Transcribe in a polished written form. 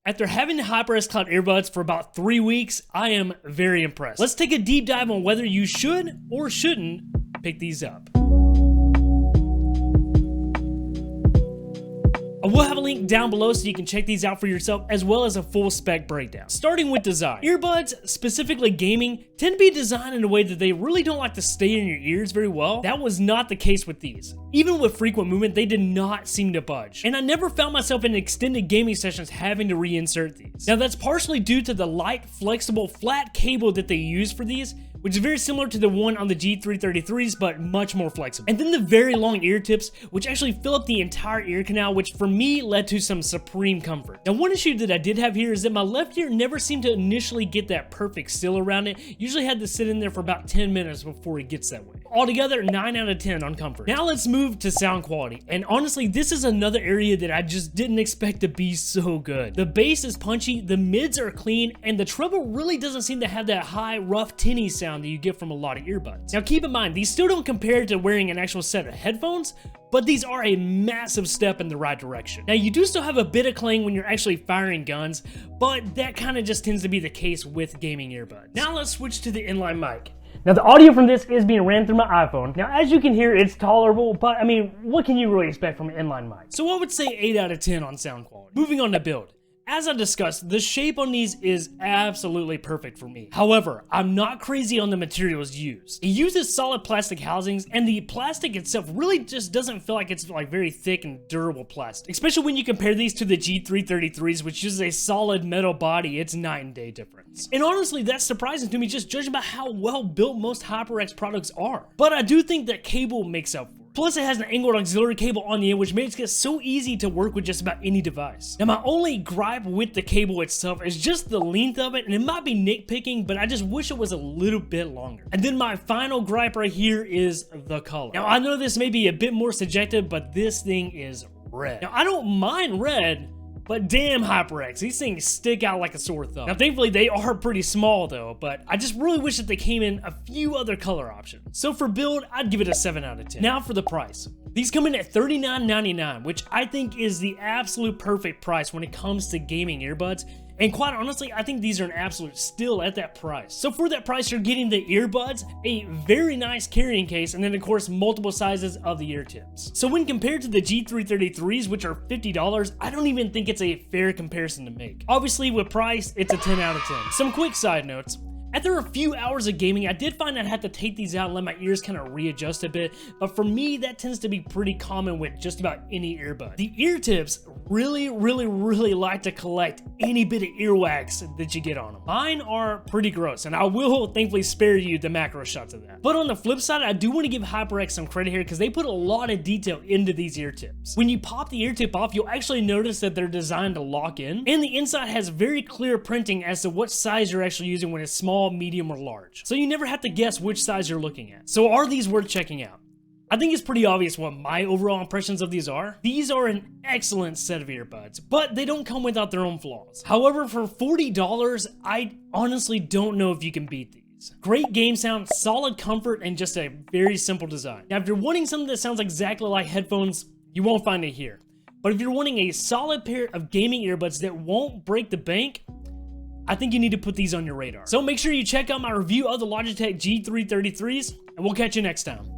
After having the HyperX Cloud earbuds for about 3 weeks, I am very impressed. Let's take a deep dive on whether you should or shouldn't pick these up. I will have a link down below so you can check these out for yourself, as well as a full spec breakdown. Starting with design. Earbuds, specifically gaming, tend to be designed in a way that they really don't like to stay in your ears very well. That was not the case with these. Even with frequent movement, they did not seem to budge. And I never found myself in extended gaming sessions having to reinsert these. Now that's partially due to the light, flexible, flat cable that they use for these, which is very similar to the one on the G333s, but much more flexible. And then the very long ear tips, which actually fill up the entire ear canal, which for me led to some supreme comfort. Now one issue that I did have here is that my left ear never seemed to initially get that perfect seal around it. Usually had to sit in there for about 10 minutes before it gets that way. Altogether, 9 out of 10 on comfort. Now let's move to sound quality. And honestly, this is another area that I just didn't expect to be so good. The bass is punchy, the mids are clean, and the treble really doesn't seem to have that high, rough, tinny sound that you get from a lot of earbuds. Now keep in mind, these still don't compare to wearing an actual set of headphones, but these are a massive step in the right direction. Now you do still have a bit of clang when you're actually firing guns, but that kind of just tends to be the case with gaming earbuds. Now let's switch to the inline mic. Now the audio from this is being ran through my iPhone. Now as you can hear, it's tolerable, but I mean, what can you really expect from an inline mic? So I would say 8 out of 10 on sound quality. Moving on to build. As I discussed, the shape on these is absolutely perfect for me. However, I'm not crazy on the materials used. It uses solid plastic housings, and the plastic itself really just doesn't feel like it's like very thick and durable plastic. Especially when you compare these to the G333s, which uses a solid metal body. It's night and day difference. And honestly, that's surprising to me just judging by how well built most HyperX products are. But I do think that cable makes up for it. Plus, it has an angled auxiliary cable on the end, which makes it so easy to work with just about any device. Now, my only gripe with the cable itself is just the length of it, and it might be nitpicking, but I just wish it was a little bit longer. And then my final gripe right here is the color. Now, I know this may be a bit more subjective, but this thing is red. Now, I don't mind red, but damn HyperX, these things stick out like a sore thumb. Now thankfully they are pretty small though, but I just really wish that they came in a few other color options. So for build, I'd give it a 7 out of 10. Now for the price. These come in at $39.99, which I think is the absolute perfect price when it comes to gaming earbuds. And quite honestly, I think these are an absolute steal at that price. So for that price, you're getting the earbuds, a very nice carrying case, and then of course, multiple sizes of the ear tips. So when compared to the G333s, which are $50, I don't even think it's a fair comparison to make. Obviously with price, it's a 10 out of 10. Some quick side notes. After a few hours of gaming, I did find I'd have to take these out and let my ears kind of readjust a bit, but for me, that tends to be pretty common with just about any earbud. The ear tips really like to collect any bit of earwax that you get on them. Mine are pretty gross, and I will thankfully spare you the macro shots of that. But on the flip side, I do want to give HyperX some credit here because they put a lot of detail into these ear tips. When you pop the ear tip off, you'll actually notice that they're designed to lock in, and the inside has very clear printing as to what size you're actually using when it's small, medium, or large. So you never have to guess which size you're looking at. So are these worth checking out? I think it's pretty obvious what my overall impressions of these are. These are an excellent set of earbuds, but they don't come without their own flaws. However, for $40, I honestly don't know if you can beat these. Great game sound, solid comfort, and just a very simple design. Now, if you're wanting something that sounds exactly like headphones, you won't find it here. But if you're wanting a solid pair of gaming earbuds that won't break the bank, I think you need to put these on your radar. So make sure you check out my review of the Logitech G333s, and we'll catch you next time.